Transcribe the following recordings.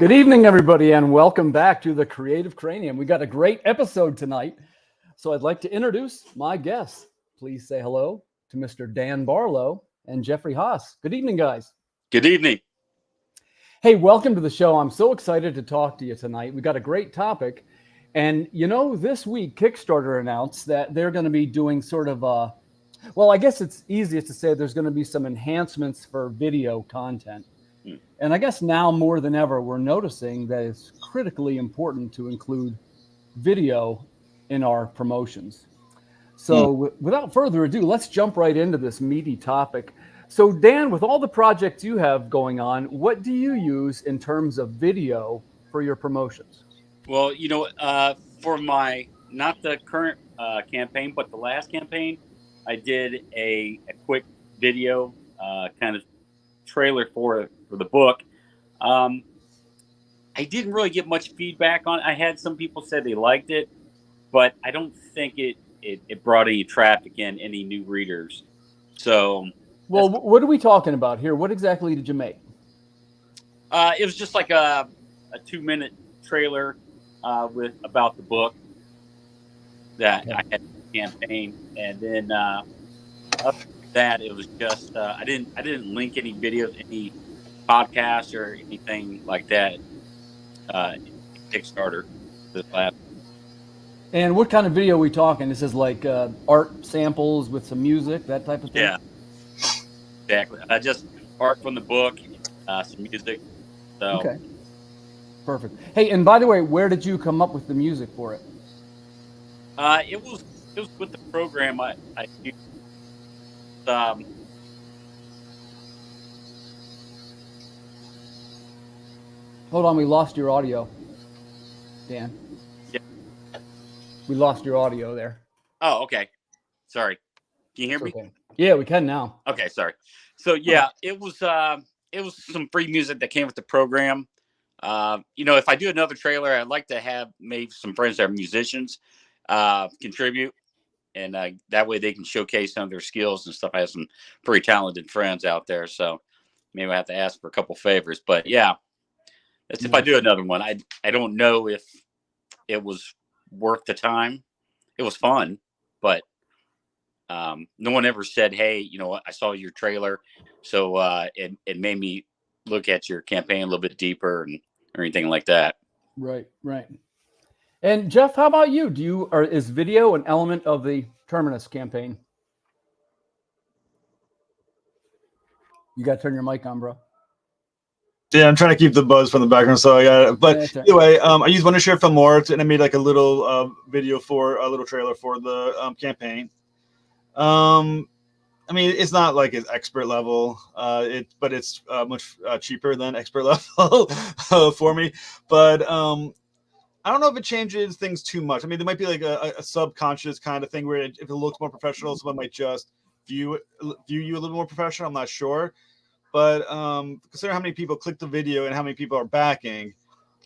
Good evening, everybody, and welcome back to the Creative Cranium. We got a great episode tonight, so I'd like to introduce my guests. Please say hello to Mr. Dan Barlow and Jeffrey Haas. Good evening, guys. Good evening. Hey, welcome to the show. I'm so excited to talk to you tonight. We got a great topic, and this week Kickstarter announced that they're going to be doing sort of I guess it's easiest to say there's going to be some enhancements for video content. And I guess now more than ever, we're noticing that it's critically important to include video in our promotions. So without further ado, let's jump right into this meaty topic. So Dan, with all the projects you have going on, what do you use in terms of video for your promotions? Well, for my, not the current campaign, but the last campaign, I did a quick video kind of trailer for the book. I didn't really get much feedback on it. I had some people said they liked it, but I don't think it brought any traffic in, any new readers. So, well, what are we talking about here? What exactly did you make? It was just like a 2-minute trailer about the book that I had in the campaign, and then other than that, it was just I didn't link any videos, any podcasts or anything like that in Kickstarter this last. And what kind of video are we talking? This is like art samples with some music, that type of thing? Yeah, exactly. Just art from the book, some music. So. Okay, perfect. Hey, and by the way, where did you come up with the music for it? It was with the program I used. Hold on, we lost your audio, Dan. Yeah. We lost your audio there. Oh, okay. Sorry. Can you hear me? Okay. Yeah, we can now. Okay, sorry. So yeah, it was some free music that came with the program. If I do another trailer, I'd like to have maybe some friends that are musicians contribute, and that way they can showcase some of their skills and stuff. I have some pretty talented friends out there, so maybe I have to ask for a couple favors. But yeah, that's if I do another one. I don't know if it was worth the time. It was fun, but no one ever said, "Hey, I saw your trailer, so it made me look at your campaign a little bit deeper," or anything like that. Right. And Jeff, how about you? Is video an element of the Terminus campaign? You got to turn your mic on, bro. Yeah, I'm trying to keep the buzz from the background, so I got it. But anyway, I used Wondershare Filmora, and I made like a little video for a little trailer for the campaign. I mean, it's not like it's expert level, but it's much cheaper than expert level for me. But I don't know if it changes things too much. I mean, there might be like a subconscious kind of thing where if it looks more professional, someone might just view you a little more professional. I'm not sure. But consider how many people click the video and how many people are backing,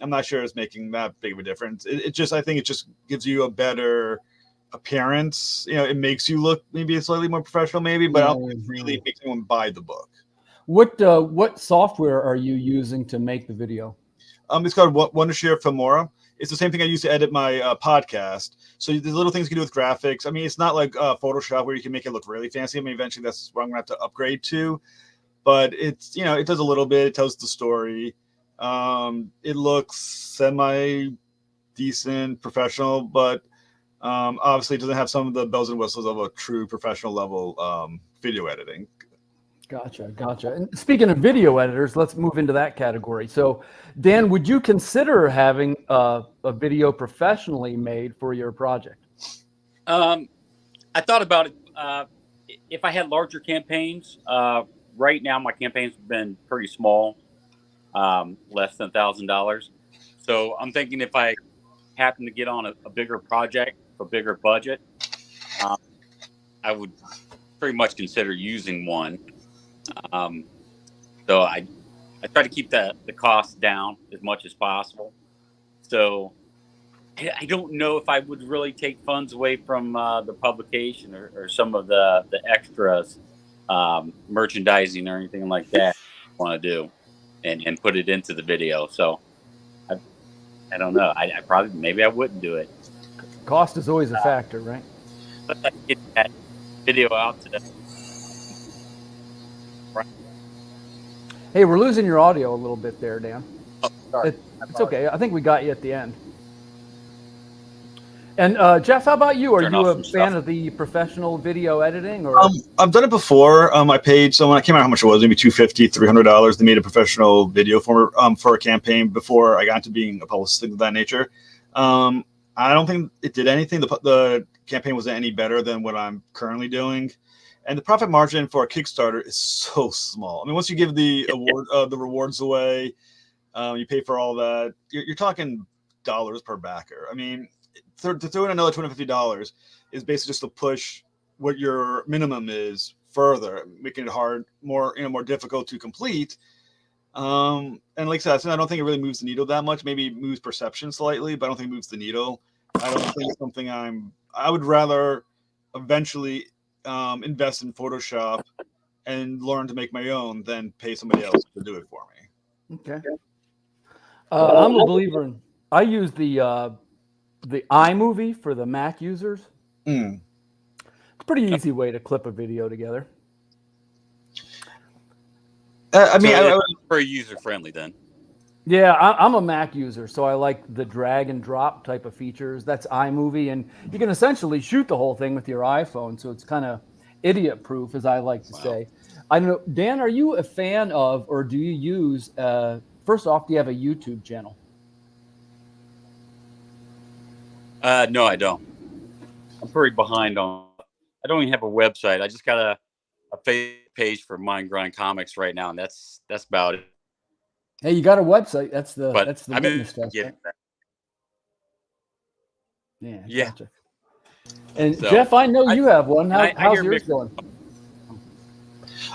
I'm not sure it's making that big of a difference. I think it just gives you a better appearance. It makes you look maybe slightly more professional, maybe, but I don't think it really makes anyone buy the book. What software are you using to make the video? It's called Wondershare Filmora. It's the same thing I use to edit my podcast. So there's little things you can do with graphics. I mean, it's not like Photoshop where you can make it look really fancy. I mean, eventually that's what I'm gonna have to upgrade to. But it's, it does a little bit. It tells the story. It looks semi-decent, professional, but obviously it doesn't have some of the bells and whistles of a true professional level video editing. Gotcha. And speaking of video editors, let's move into that category. So, Dan, would you consider having a video professionally made for your project? I thought about it. If I had larger campaigns, right now my campaigns have been pretty small, less than $1,000. So I'm thinking if I happen to get on a bigger project, a bigger budget, I would pretty much consider using one. So I try to keep the cost down as much as possible. So I don't know if I would really take funds away from the publication or some of the extras, merchandising or anything like that I want to do and put it into the video. So I don't know. I probably maybe I wouldn't do it. Cost is always a factor, right? But I get that video out to. Hey, we're losing your audio a little bit there, Dan. Oh, sorry. It's okay. I think we got you at the end. And Jeff, how about you? Are Turn you off a some fan stuff. of the professional video editing? Or I've done it before. I paid someone. I can't remember how much it was. Maybe $250, $300. They made a professional video for a campaign before I got into being a publicist, things of that nature. I don't think it did anything. The campaign wasn't any better than what I'm currently doing, and the profit margin for a Kickstarter is so small. I mean, once you give the the rewards away, you pay for all that. You're talking dollars per backer. I mean, to throw in another $250 is basically just to push what your minimum is further, making it more difficult to complete. And like I said, I don't think it really moves the needle that much. Maybe it moves perception slightly, but I don't think it moves the needle. I don't think it's something I would rather eventually invest in Photoshop and learn to make my own than pay somebody else to do it for me. okay, I'm a believer in. I use the iMovie for the Mac users. Mm. It's a pretty easy way to clip a video together. I mean, so it's very user friendly then. Yeah, I'm a Mac user, so I like the drag and drop type of features. That's iMovie, and you can essentially shoot the whole thing with your iPhone, so it's kind of idiot proof, as I like to say. I don't know, Dan, are you a fan of, or do you use? First off, do you have a YouTube channel? No, I don't. I'm pretty behind on. I don't even have a website. I just got a Facebook page for Mind Grind Comics right now, and that's about it. Hey, you got a website? That's the But litmus test, right? Yeah. Gotcha. And So, Jeff, I know you have one. How's yours mixed- going?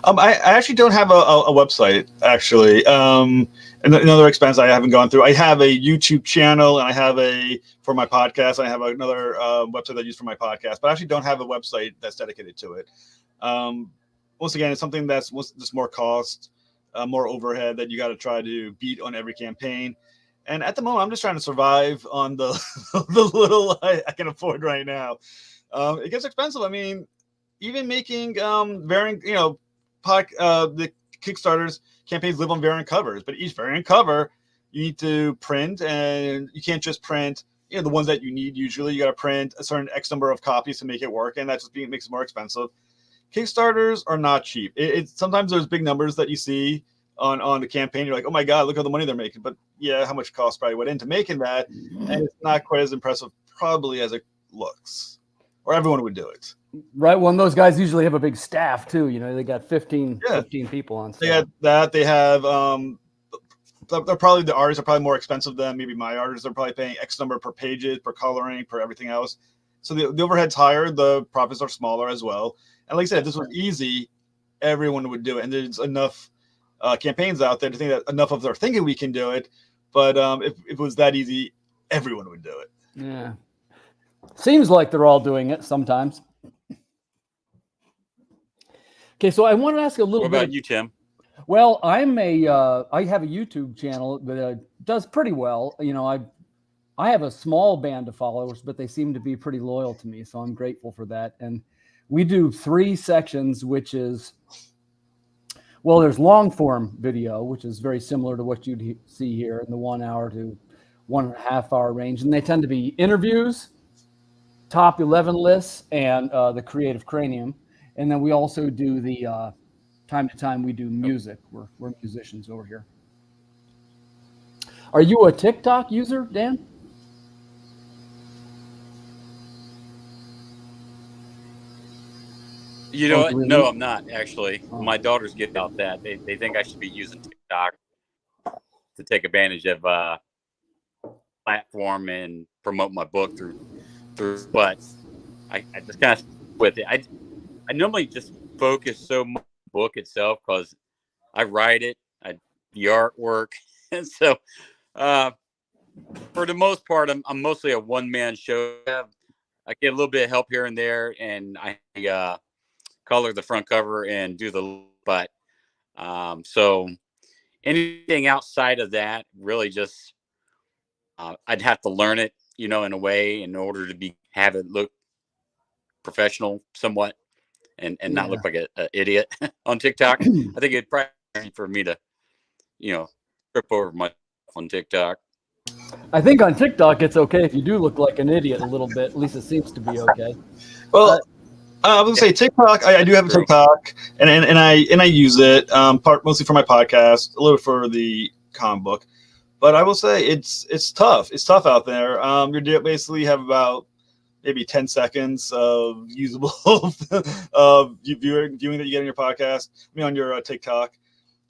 I actually don't have a website, actually. Another expense I haven't gone through. I have a YouTube channel, and I have for my podcast. I have another website I use for my podcast, but I actually don't have a website that's dedicated to it. Once again, it's something that's just more cost, more overhead that you got to try to beat on every campaign. And at the moment, I'm just trying to survive on the the little I can afford right now. It gets expensive. I mean, even making varying, the Kickstarters campaigns live on variant covers, but each variant cover you need to print, and you can't just print the ones that you need. Usually, you got to print a certain X number of copies to make it work, and that just makes it more expensive. Kickstarters are not cheap. Sometimes there's big numbers that you see on the campaign. You're like, oh my god, look how the money they're making. But yeah, how much cost probably went into making that, and it's not quite as impressive probably as it looks, or everyone would do it. Right. Well, and those guys usually have a big staff too. They got 15 people on staff. They had that. They have they're probably, the artists are probably more expensive than maybe my artists. They're probably paying X number per pages, per coloring, per everything else. So the overhead's higher, the profits are smaller as well. And like I said, if this was easy, everyone would do it. And there's enough campaigns out there to think that enough of them are thinking we can do it. But if it was that easy, everyone would do it. Yeah. Seems like they're all doing it sometimes. Okay, so I want to ask a little bit. What about you, Tim? Well, I have a YouTube channel that does pretty well. I have a small band of followers, but they seem to be pretty loyal to me, so I'm grateful for that. And we do 3 sections, which is, well, there's long form video, which is very similar to what you'd see here in the 1 hour to 1.5 hour range, and they tend to be interviews, top 11 lists, and the creative Cranium. And then we also do the time to time we do music. We're musicians over here. Are you a TikTok user, Dan? You know what? No, I'm not actually. My daughters get out that they think I should be using TikTok to take advantage of platform and promote my book through. But I just kind of with it. I normally just focus so much on the book itself because I write it, I do the artwork, and so for the most part, I'm mostly a one-man show. I get a little bit of help here and there, and I color the front cover and do the but so anything outside of that really just I'd have to learn it, in a way in order to have it look professional somewhat and not look like an idiot on TikTok. I think it'd probably be easy for me to, trip over myself on TikTok. I think on TikTok it's okay if you do look like an idiot a little bit. At least it seems to be okay. Well, I was gonna say TikTok. I do have a TikTok, and I use it mostly for my podcast, a little for the comic book. But I will say it's tough. It's tough out there. You basically have about maybe 10 seconds of usable viewing that you get on your podcast. On your TikTok,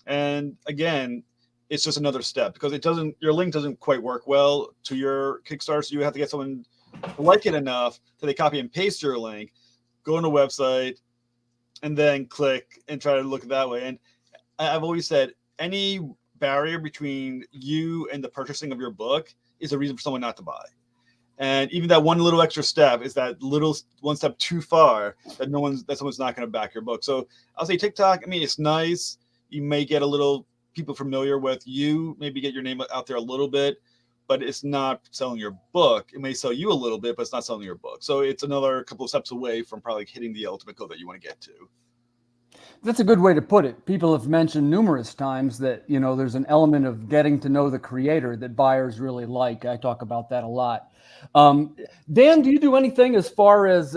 and again, it's just another step because your link doesn't quite work well to your Kickstarter. So you have to get someone to like it enough that they copy and paste your link, go on the website, and then click and try to look that way. And I've always said any barrier between you and the purchasing of your book is a reason for someone not to buy. And even that one little extra step is that little one step too far that someone's not going to back your book. So I'll say TikTok. It's nice. You may get a little people familiar with you, maybe get your name out there a little bit, but it's not selling your book. It may sell you a little bit, but it's not selling your book. So it's another couple of steps away from probably hitting the ultimate goal that you want to get to. That's a good way to put it. People have mentioned numerous times that, there's an element of getting to know the creator that buyers really like. I talk about that a lot. Dan, do you do anything as far as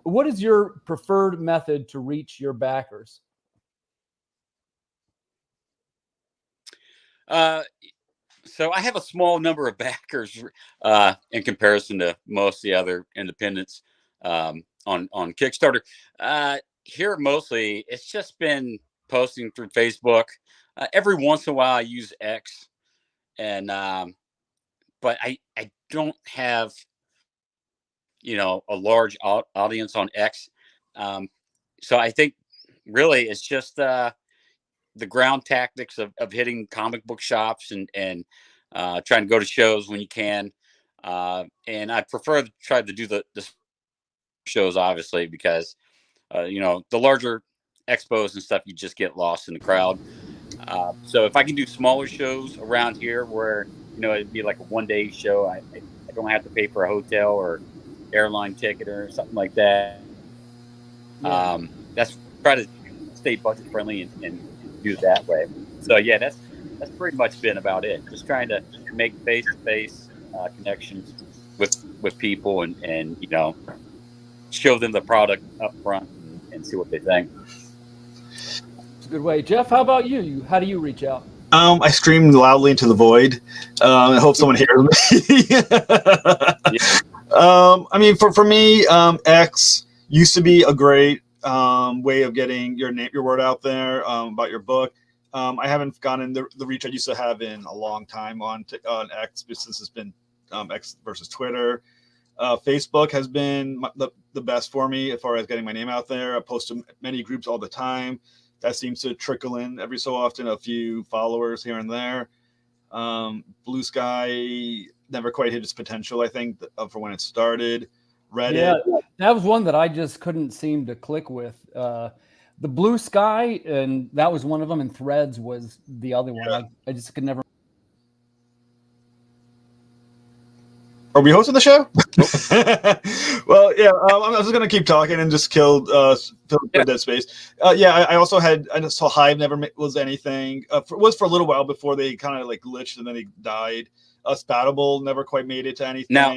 what is your preferred method to reach your backers? So I have a small number of backers in comparison to most of the other independents on Kickstarter. Here, mostly, it's just been posting through Facebook. Every once in a while, I use X, and but I don't have a large audience on X. So I think really it's just the ground tactics of hitting comic book shops and trying to go to shows when you can. And I prefer to try to do the shows, obviously, because, the larger expos and stuff, you just get lost in the crowd. So if I can do smaller shows around here where, it'd be like a one-day show, I don't have to pay for a hotel or airline ticket or something like that. That's try to stay budget friendly and do it that way. So yeah, that's pretty much been about it. Just trying to make face-to-face connections with people and show them the product up front and see what they think. It's a good way. Jeff, how about you? How do you reach out? I scream loudly into the void. I hope someone hears me. For me, X used to be a great way of getting your word out there about your book. I haven't gotten the reach I used to have in a long time on X, since it's been X versus Twitter. Facebook has been the best for me as far as getting my name out there. I post to many groups all the time. That seems to trickle in every so often, a few followers here and there. Blue Sky never quite hit its potential, I think, for when it started. Reddit. Yeah, that was one that I just couldn't seem to click with. The Blue Sky, and that was one of them, and Threads was the other one. Yeah. I just could never. Are we hosting the show? Well, yeah. I was going to keep talking and just fill dead space. I also I saw Hive never was anything. Was for a little while before they kind of like glitched and then they died. Spoutable never quite made it to anything. Now,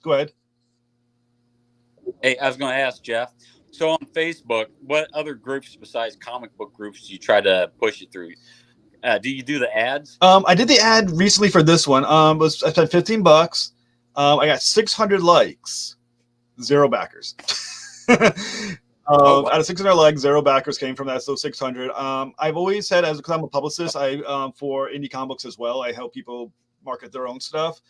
go ahead. Hey, I was going to ask Jeff. So on Facebook, what other groups besides comic book groups do you try to push it through? Do you do the ads? I did the ad recently for this one. I spent $15. I got 600 likes, 0 backers. Out of 600 likes, 0 backers came from that, so 600. I've always said, because I'm a publicist, for indie comic books as well, I help people market their own stuff.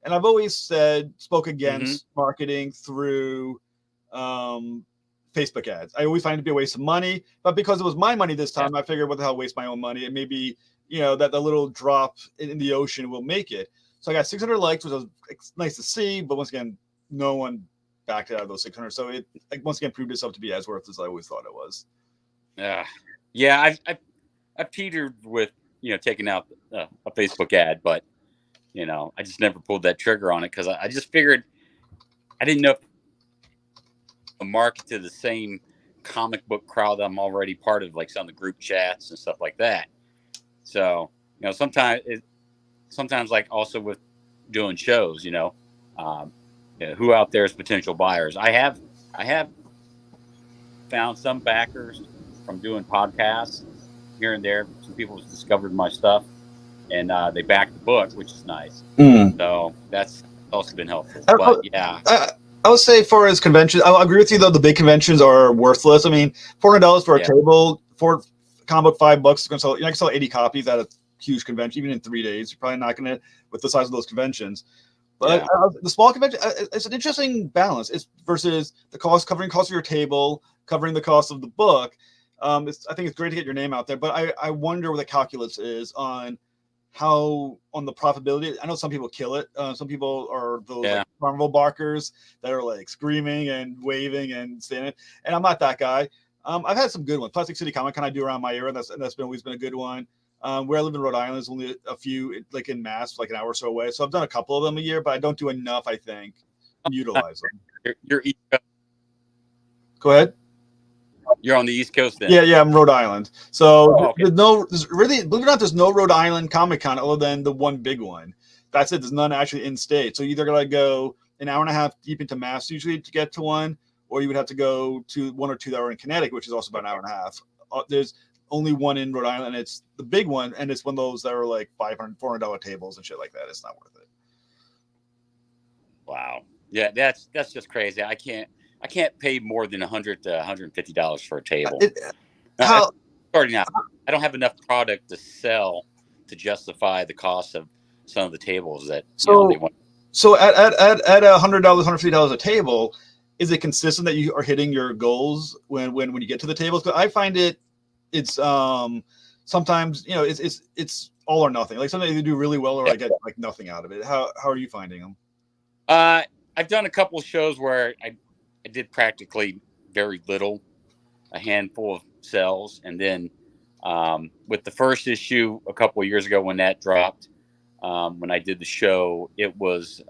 And I've always spoke against marketing through Facebook ads. I always find it to be a waste of money, but because it was my money this time, I figured, what the hell, waste my own money, and maybe that the little drop in the ocean will make it. So I got 600 likes, which was nice to see, but once again, no one backed it out of those 600. So it once again proved itself to be as worth as I always thought it was. I've teetered with taking out a Facebook ad, but I just never pulled that trigger on it because I just figured I didn't know if a market to the same comic book crowd that I'm already part of, like some of the group chats and stuff like that. So, sometimes like also with doing shows, who out there is potential buyers. I have found some backers from doing podcasts here and there. Some people have discovered my stuff and they backed the book, which is nice. So that's also been helpful. But yeah. I would say for his conventions, I agree with you though. The big conventions are worthless. I mean, $400 for a table for comic book, $5. You're not gonna sell 80 copies at a huge convention, even in 3 days. You're probably not gonna with the size of those conventions. But the small convention, it's an interesting balance. It's versus the covering cost of your table, covering the cost of the book. I think it's great to get your name out there, but I wonder what the calculus is on how on the profitability. I know some people kill it. Some people are those like carnival barkers that are like screaming and waving and standing. And I'm not that guy. I've had some good ones. Plastic City Comic Con I do around my area. That's always been a good one. Where I live in Rhode Island is only a few, like in Mass, like an hour or so away. So I've done a couple of them a year, but I don't do enough. I think utilize them. You're Go ahead. You're on the East Coast then. Yeah, I'm Rhode Island. So there's really, believe it or not, there's no Rhode Island Comic Con other than the one big one. That's it. There's none actually in state. So you either gotta go an hour and a half deep into Mass usually to get to one, or you would have to go to 1 or 2 that are in Connecticut, which is also about an hour and a half. There's only one in Rhode Island, and it's the big one, and it's one of those that are like $400 tables and shit like that. It's not worth it. Wow. Yeah, that's just crazy. I can't pay more than $100 to $150 for a table. Starting out, I don't have enough product to sell to justify the cost of some of the tables that they want. So at $100, $150 a table, is it consistent that you are hitting your goals when you get to the tables? Because I find it's sometimes it's all or nothing. Like sometimes you do really well, or I get like nothing out of it. How are you finding them? I've done a couple of shows where I did practically very little, a handful of sales, and then with the first issue a couple of years ago when that dropped, when I did the show, it was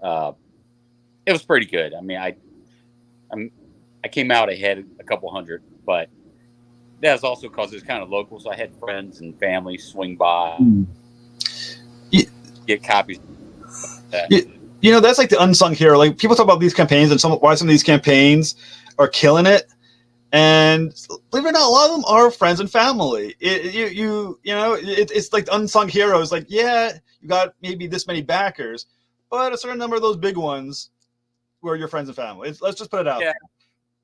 pretty good. I mean, I came out ahead a couple hundred, but that's also because it's kind of local, so I had friends and family swing by, get copies. That's like the unsung hero. Like people talk about these campaigns and why some of these campaigns are killing it. And believe it or not, a lot of them are friends and family. It's like the unsung heroes. Like, yeah, you got maybe this many backers, but a certain number of those big ones were your friends and family. Let's just put it out there.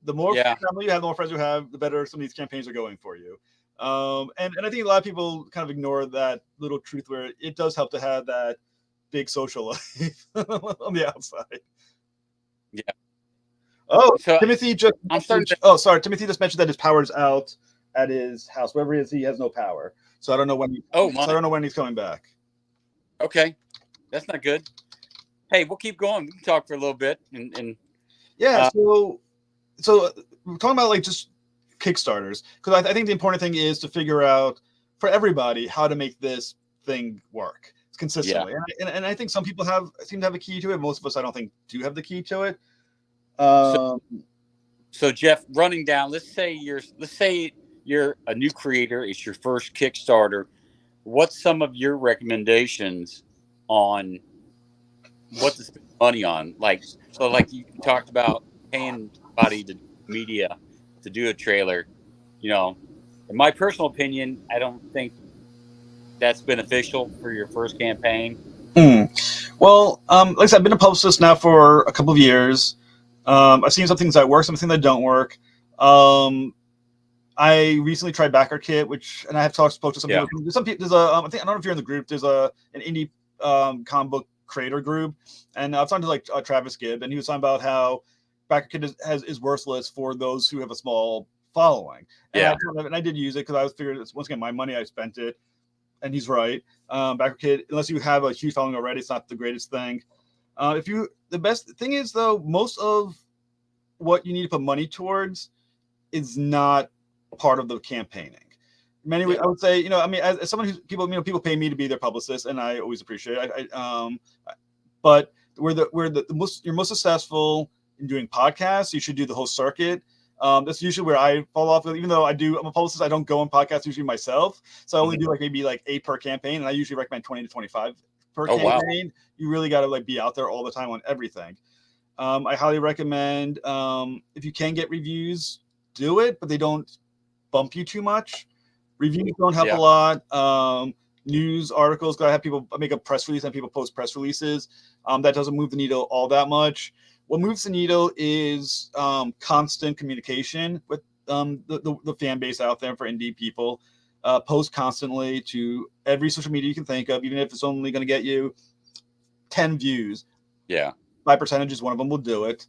The more family you have, the more friends you have, the better some of these campaigns are going for you. And I think a lot of people kind of ignore that little truth where it does help to have that big social life on the outside. Yeah. Oh, so Timothy just. Timothy just mentioned that his power's out at his house. Wherever he is, he has no power. So I don't know when. I don't know when he's coming back. Okay, that's not good. Hey, we'll keep going. We can talk for a little bit, and So we're talking about like just Kickstarters, because I think the important thing is to figure out for everybody how to make this thing work consistently. Yeah. And I think some people seem to have a key to it. Most of us, I don't think, do have the key to it. So Jeff, running down, let's say you're a new creator, it's your first Kickstarter. What's some of your recommendations on what to spend money on? Like you talked about paying somebody to media to do a trailer. In my personal opinion, I don't think that's beneficial for your first campaign. Well, like I said, I've been a publicist now for a couple of years. I've seen some things that work, some things that don't work. I recently tried Backer Kit, and I have spoke to some people. There's some people. I don't know if you're in the group. There's an indie comic book creator group, and I was talking to Travis Gibb, and he was talking about how Backer Kit is worthless for those who have a small following. And I did use it because I was figuring it's once again my money. I spent it, and he's right. Backer Kit, unless you have a huge following already, it's not the greatest thing. The best thing is though, most of what you need to put money towards is not part of the campaigning. many ways, I would say, I mean, as someone who's people pay me to be their publicist, and I always appreciate it. But you're most successful in doing podcasts, you should do the whole circuit. That's usually where I fall off. Even though I'm a publicist, I don't go on podcasts usually myself. So I only do maybe 8 per campaign, and I usually recommend 20 to 25 per campaign. Wow. You really got to be out there all the time on everything. I highly recommend, if you can get reviews, do it, but they don't bump you too much. Reviews don't help a lot. News articles, I have people make a press release and people post press releases. That doesn't move the needle all that much. What moves the needle is constant communication with the fan base out there for indie people. Post constantly to every social media you can think of, even if it's only going to get you 10 views. Yeah. By percentages, one of them will do it.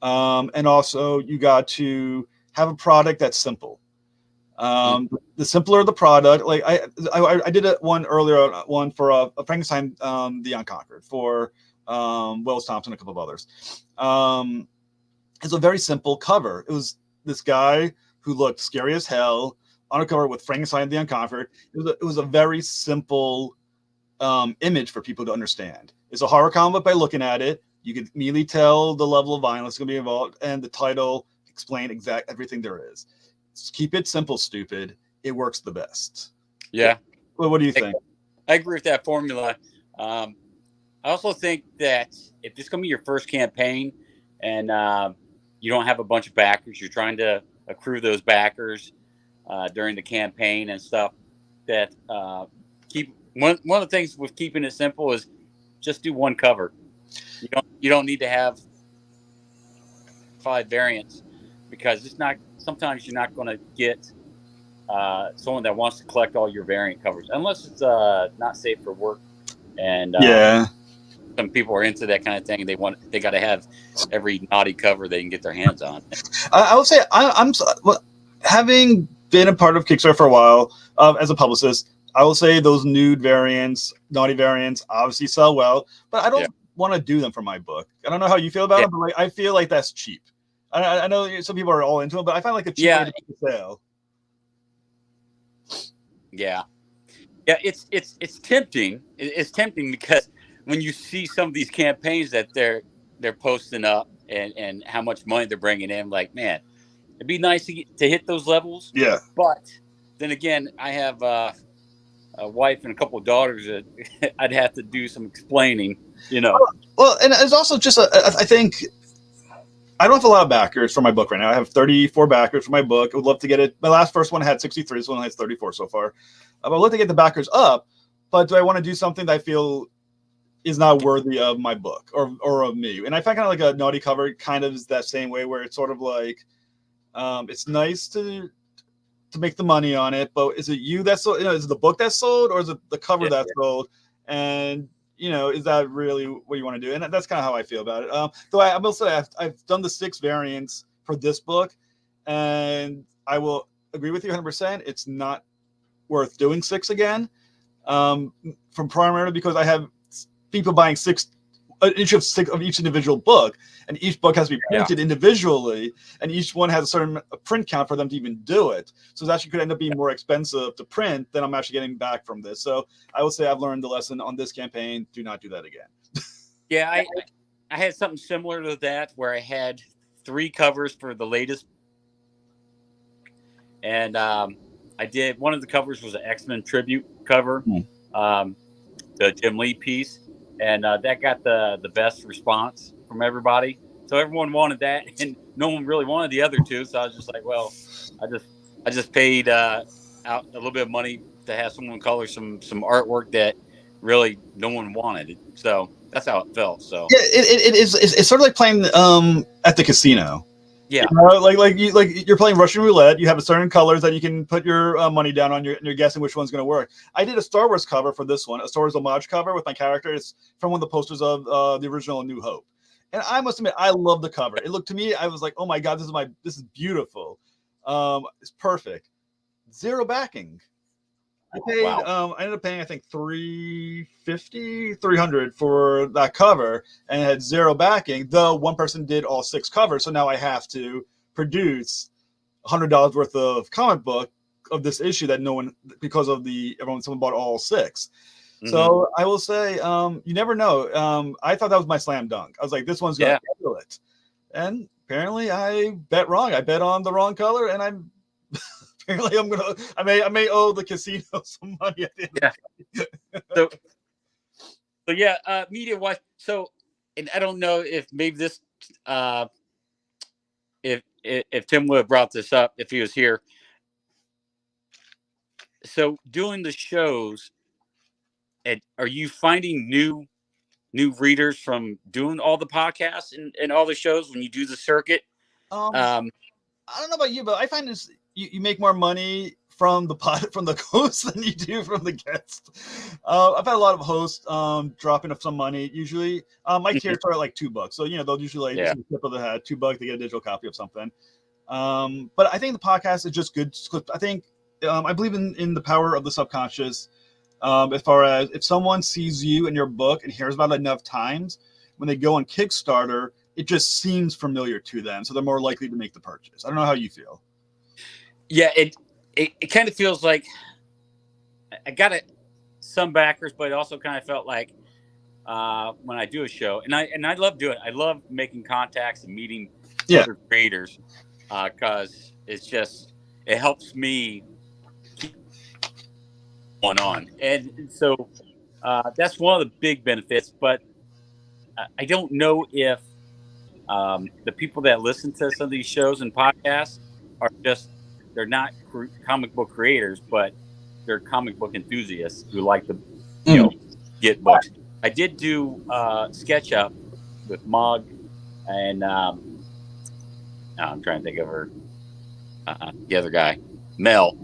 And also, you got to have a product that's simple. The simpler the product, like I did one earlier, one for a Frankenstein, the Unconquered, for Wells Thompson, a couple of others. It's a very simple cover. It was this guy who looked scary as hell on a cover with Frankenstein the Unconquered. It was a very simple image for people to understand. It's a horror comic by looking at it. You can immediately tell the level of violence going to be involved, and the title explain everything there is. Just keep it simple, stupid. It works the best. Yeah. Well, what do you think? I agree with that formula. I also think that if this is going to be your first campaign and you don't have a bunch of backers, you're trying to accrue those backers during the campaign and stuff, that keep one of the things with keeping it simple is just do one cover. You don't need to have 5 variants, because it's not. Sometimes you're not going to get someone that wants to collect all your variant covers, unless it's not safe for work. And some people are into that kind of thing. They got to have every naughty cover they can get their hands on. I would say I'm having been a part of Kickstarter for a while as a publicist. I will say those nude variants, naughty variants, obviously sell well, but I don't want to do them for my book. I don't know how you feel about it, but I feel like that's cheap. I know some people are all into it, but I find like a cheap way to make a sale. Yeah, it's tempting. It's tempting because when you see some of these campaigns that they're posting up and how much money they're bringing in, like, man, it'd be nice to hit those levels. Yeah. But then again, I have a wife and a couple of daughters that I'd have to do some explaining, Well, and it's also just I think I don't have a lot of backers for my book right now. I have 34 backers for my book. I would love to get it. My first one had 63, so one has 34 so far. I'd love to get the backers up, but do I want to do something that I feel is not worthy of my book or of me? And I find kind of like a naughty cover kind of is that same way, where it's sort of like it's nice to make the money on it, but is it you that's sold? Is it the book that's sold, or is it the cover that's sold? And is that really what you want to do? And that's kind of how I feel about it. Though I will say I've done the 6 variants for this book, and I will agree with you 100%. It's not worth doing 6 again, from primarily because I have people buying 6 each of each individual book, and each book has to be printed individually, and each one has a certain print count for them to even do it. So it actually could end up being more expensive to print than I'm actually getting back from this. So I would say I've learned the lesson on this campaign. Do not do that again. Yeah, I had something similar to that, where I had 3 covers for the latest, and I did one of the covers was an X-Men tribute cover, the Jim Lee piece. And that got the best response from everybody. So everyone wanted that, and no one really wanted the other 2. So I was just like, well, I just paid out a little bit of money to have someone color some artwork that really no one wanted. So that's how it felt. So yeah, it's sort of like playing at the casino. Yeah, like you're playing Russian roulette. You have a certain colors that you can put your money down on. You're guessing which one's going to work. I did a Star Wars cover for this one, a Star Wars homage cover with my character. It's from one of the posters of the original New Hope, and I must admit I love the cover. It looked to me, I was like, oh my god, this is beautiful. It's perfect. 0 backing. I ended up paying I think $300 for that cover, and it had 0 backing, though one person did all 6 covers. So now I have to produce $100 worth of comic book of this issue that no one, because of someone bought all 6. Mm-hmm. So I will say, you never know. I thought that was my slam dunk. I was like, this one's gonna kill it, and apparently I bet wrong. I bet on the wrong color, and I'm apparently I may owe the casino some money at the end. So media wise. So, and I don't know if maybe this, if Tim would have brought this up if he was here. So doing the shows, are you finding new readers from doing all the podcasts and all the shows when you do the circuit? I don't know about you, but I find this you make more money from the host than you do from the guest. I've had a lot of hosts dropping up some money. Usually, my tiers start at like $2, so they'll usually just tip of the hat, $2 to get a digital copy of something. But I think the podcast is just good. I think I believe in the power of the subconscious. As far as if someone sees you in your book and hears about it enough times, when they go on Kickstarter, it just seems familiar to them, so they're more likely to make the purchase. I don't know how you feel. Yeah, it kind of feels like I got some backers, but it also kind of felt like when I do a show, and I love doing it. I love making contacts and meeting other creators because it helps me keep on. And so that's one of the big benefits. But I don't know if the people that listen to some of these shows and podcasts they're not comic book creators, but they're comic book enthusiasts who like to get books. I did do Sketch Up with Mug and I'm trying to think of her the other guy, Mel,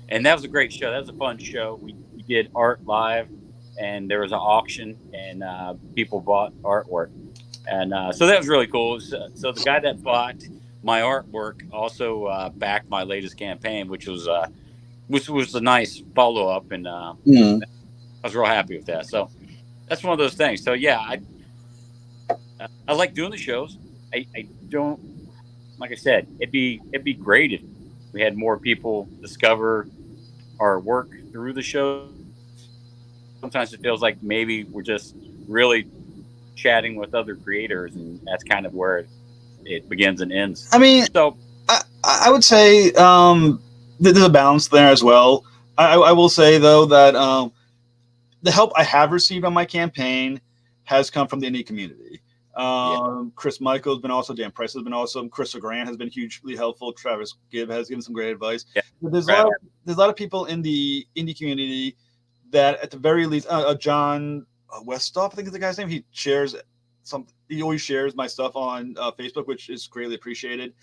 and that was a great show. That was a fun show. We did art live, and there was an auction, and people bought artwork, and so that was really cool. So the guy that bought my artwork also backed my latest campaign, which was a nice follow up, and I was real happy with that. So that's one of those things. So yeah, I like doing the shows. I don't, like I said, it'd be great if we had more people discover our work through the show. Sometimes it feels like maybe we're just really chatting with other creators, and that's kind of where it begins and ends. I mean, so I would say there's a balance there as well. I will say though that the help I have received on my campaign has come from the indie community. Chris Michael has been awesome. Dan Price has been awesome. Chris Grant has been hugely helpful. Travis Gibb has given some great advice. But there's a lot of people in the indie community that, at the very least, John Westhoff, I think is the guy's name. He always shares my stuff on Facebook, which is greatly appreciated.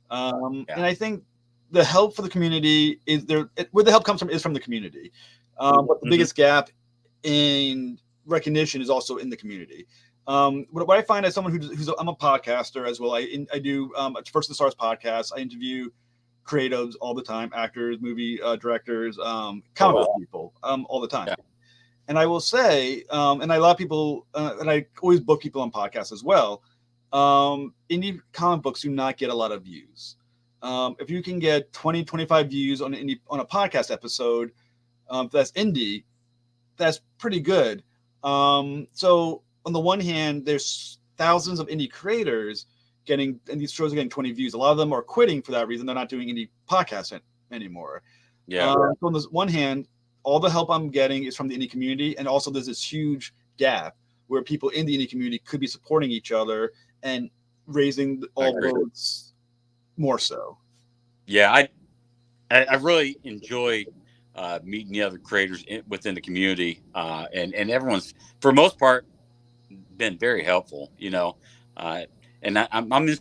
And I think the help for the community where the help comes from is from the community. But the biggest gap in recognition is also in the community. What I find as someone I'm a podcaster as well. I do First of the Stars podcast. I interview creatives all the time, actors, movie directors, comic people all the time. And I will say, and a lot of people, and I always book people on podcasts as well. Indie comic books do not get a lot of views. If you can get 20, 25 views on a podcast episode, that's indie, that's pretty good. So on the one hand, there's thousands of indie creators and these shows are getting 20 views. A lot of them are quitting for that reason. They're not doing indie podcasts anymore. So on this one hand, all the help I'm getting is from the indie community. And also there's this huge gap where people in the indie community could be supporting each other and raising all boats more so. Yeah, I really enjoy meeting the other creators within the community. And everyone's, for the most part, been very helpful, and I'm in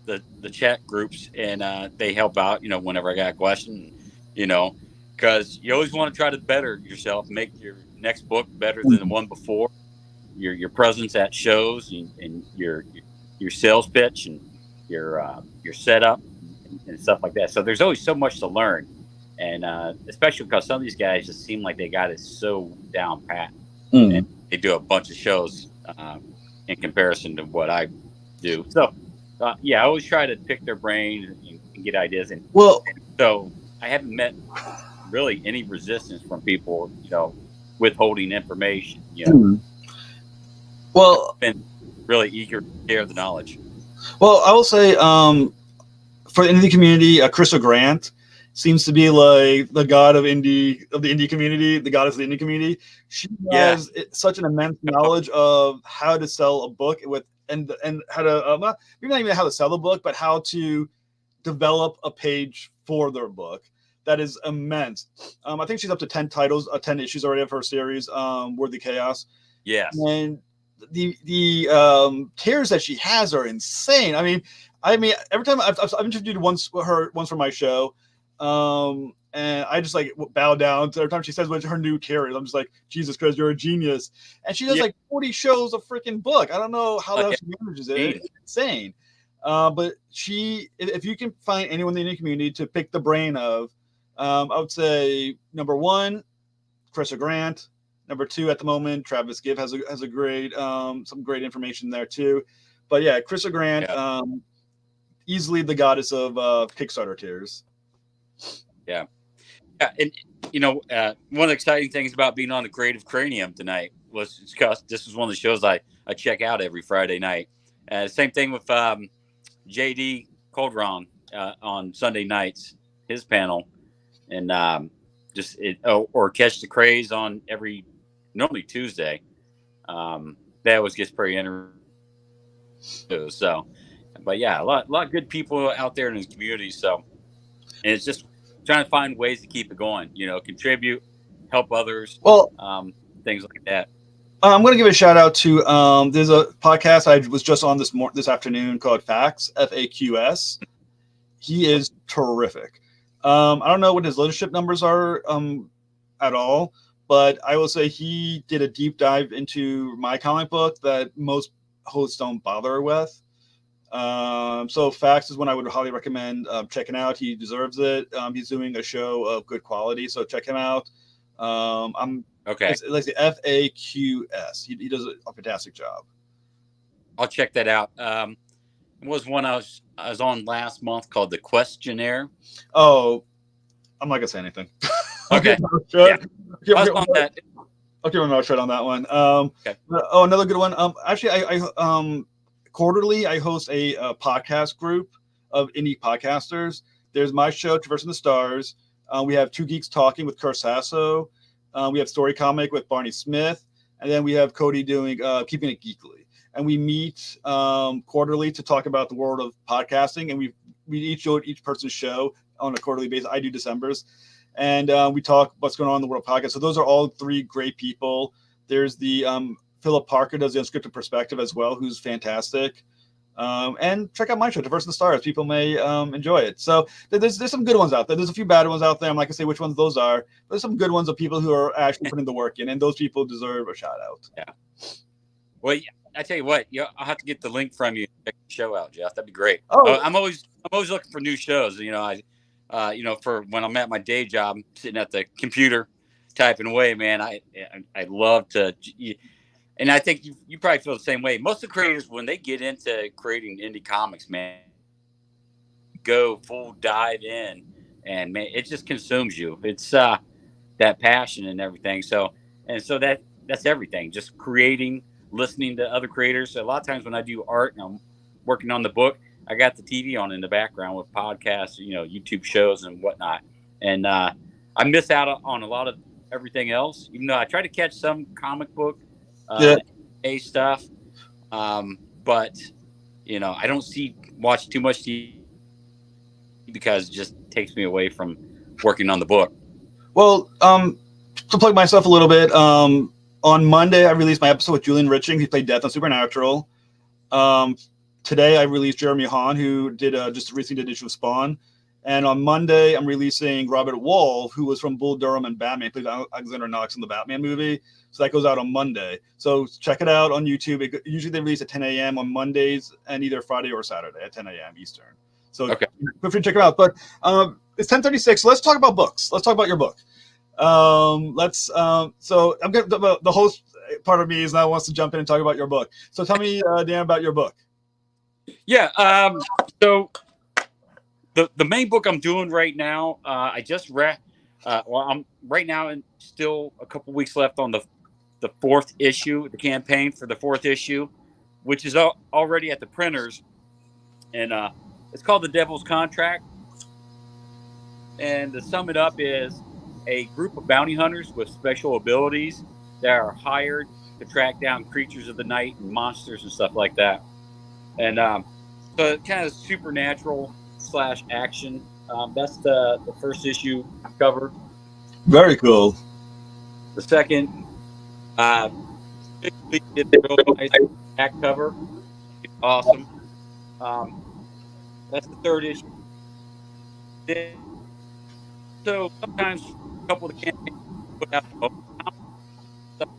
the chat groups, and they help out, whenever I got a question, because you always want to try to better yourself, make your next book better than the one before. Your presence at shows and your sales pitch and your setup and stuff like that. So there's always so much to learn, and especially because some of these guys just seem like they got it so down pat, and they do a bunch of shows in comparison to what I do. So I always try to pick their brain and get ideas. And so I haven't met really any resistance from people, withholding information. Well, Been really eager to share the knowledge. Well, I will say, for the indie community, Chris Grant seems to be like the god of the indie community, the goddess of the indie community. She has such an immense knowledge of how to sell a book and how to maybe not even how to sell a book, but how to develop a page for their book. That is immense. I think she's up to 10 titles, 10 issues already of her series, Worthy Chaos. Yes. And the tears that she has are insane. I mean, every time I've interviewed once for my show, and I just like bow down every time she says what her new tear is. I'm just like, Jesus Christ, you're a genius. And she does like 40 shows a freaking book. I don't know how the hell she manages it. It's insane. But if you can find anyone in the community to pick the brain of, I would say number 1, Chris Grant. Number 2 at the moment, Travis Gibb has a great some great information there too. But yeah, Chris Grant, easily the goddess of Kickstarter tears. Yeah. And one of the exciting things about being on the Creative Cranium tonight was because this is one of the shows I check out every Friday night. Same thing with JD Coldron on Sunday nights, his panel, and or Catch the Craze on normally Tuesday. That always gets pretty interesting. So, but yeah, a lot of good people out there in the community. So, and it's just trying to find ways to keep it going. Contribute, help others. Well, things like that. I'm going to give a shout out to there's a podcast I was just on this afternoon called Facts, FAQS. He is terrific. I don't know what his listenership numbers are at all, but I will say he did a deep dive into my comic book that most hosts don't bother with. So Facts is one I would highly recommend checking out. He deserves it. He's doing a show of good quality, so check him out. It's like the FAQS. He does a fantastic job. I'll check that out. There was one I was on last month called The Questionnaire. Oh, I'm not gonna say anything. Okay. Yeah. I'll keep my mouth shut on that one. Okay. Oh, another good one. Actually, I quarterly I host a podcast group of indie podcasters. There's my show, Traversing the Stars. We have Two Geeks Talking with Kurt Sasso. We have Story Comic with Barney Smith, and then we have Cody doing Keeping It Geekly. And we meet quarterly to talk about the world of podcasting, and we each show each person's show on a quarterly basis. I do December's, and we talk what's going on in the world of podcast. So those are all 3 great people. There's the Philip Parker does the Unscripted Perspective as well, who's fantastic. And check out my show, Traversing the Stars. People may enjoy it. So there's some good ones out there. There's a few bad ones out there. I'm not gonna say which ones those are. But there's some good ones of people who are actually putting the work in, and those people deserve a shout out. Yeah. Well, I tell you what, I'll have to get the link from you. Check the show out, Jeff. That'd be great. Oh, I'm always looking for new shows. For when I'm at my day job, sitting at the computer typing away, man. I love to. And I think you probably feel the same way. Most of the creators, when they get into creating indie comics, man, go full dive in, and man, it just consumes you. It's that passion and everything. So that's everything. Just creating, listening to other creators. So a lot of times when I do art and I'm working on the book, I got the TV on in the background with podcasts, YouTube shows and whatnot. And I miss out on a lot of everything else, even though I try to catch some comic book stuff, but I don't watch too much TV because it just takes me away from working on the book. Well, to plug myself a little bit, on Monday I released my episode with Julian Riching, who played Death on Supernatural. Today I released Jeremy Hahn, who did just recently did issue of Spawn. And on Monday, I'm releasing Robert Wall, who was from Bull Durham and Batman, played Alexander Knox in the Batman movie. So that goes out on Monday. So check it out on YouTube. Usually they release at 10 a.m. on Mondays and either Friday or Saturday at 10 a.m. Eastern. So feel free to check it out. But it's 10:36. So let's talk about books. Let's talk about your book. So I'm getting the host part of me is now wants to jump in and talk about your book. So tell me, Dan, about your book. Yeah. So the main book I'm doing right now, I just read. Well, I'm right now and still a couple weeks left on the fourth issue, the campaign for the fourth issue, which is already at the printers, and it's called The Devil's Contract. And to sum it up, is a group of bounty hunters with special abilities that are hired to track down creatures of the night and monsters and stuff like that. And so kind of supernatural slash action. That's the first issue cover. Very cool. The second, it's a real nice back cover. It's awesome. That's the third issue. So sometimes a couple of the campaigns put out stuff,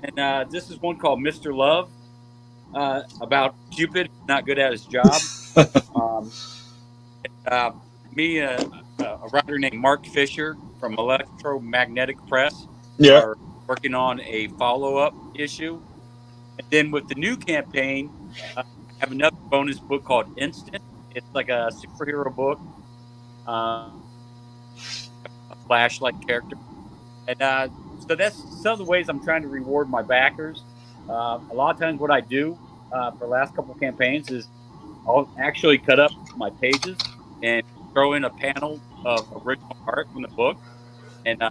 and this is one called Mr. Love, about Cupid not good at his job. Um, me, a writer named Mark Fisher from Electromagnetic Press, Yeah. are working on a follow-up issue. And then with the new campaign, I have another bonus book called Instant. It's like a superhero book, a Flash-like character. And so that's some of the ways I'm trying to reward my backers. A lot of times what I do for the last couple of campaigns is I'll actually cut up my pages and throw in a panel of original art from the book and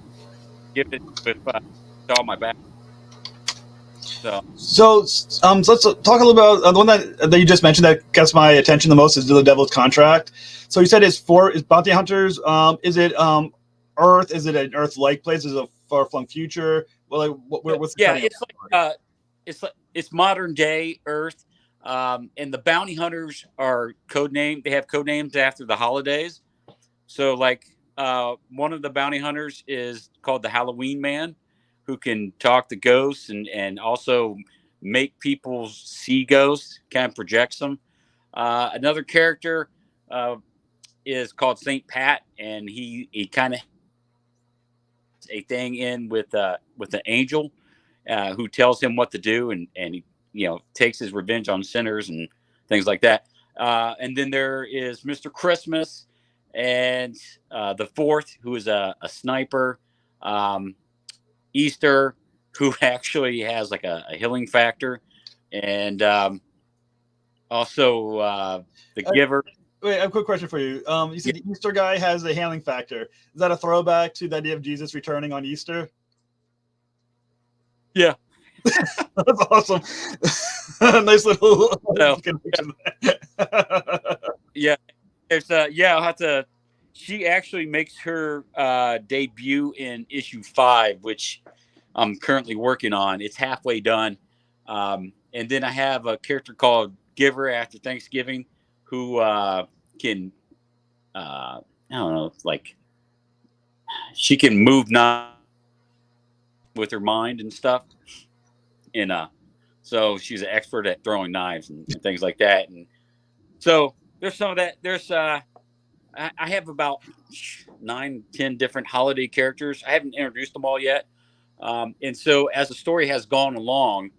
give it with to all my backers. So let's talk a little about the one that you just mentioned that gets my attention the most is The Devil's Contract. So you said it's bounty hunters. Is it Earth? Is it an Earth-like place? Is it a far-flung future? Well, what's the it's modern day Earth, and the bounty hunters are codenamed. They have code names after the holidays. So, like, one of the bounty hunters is called the Halloween Man, who can talk to ghosts and also make people see ghosts, kind of projects them. Another character is called Saint Pat, and he kind of a thing in with the angel who tells him what to do, and he takes his revenge on sinners and things like that. And then there is Mr. Christmas, and the fourth, who is a sniper. Easter, who actually has like a healing factor, and also the Giver. Wait, I have a quick question for you. You said the Easter guy has a healing factor. Is that a throwback to the idea of Jesus returning on Easter? Yeah. That's awesome. Nice little connection. Yeah. There's I'll have to. She actually makes her debut in issue 5, which I'm currently working on. It's halfway done. And then I have a character called Giver after Thanksgiving, who can, I don't know, like, she can move not with her mind and stuff. And so she's an expert at throwing knives and things like that. And so there's some of that. There's I have about 9-10 different holiday characters. I haven't introduced them all yet. And so as the story has gone along,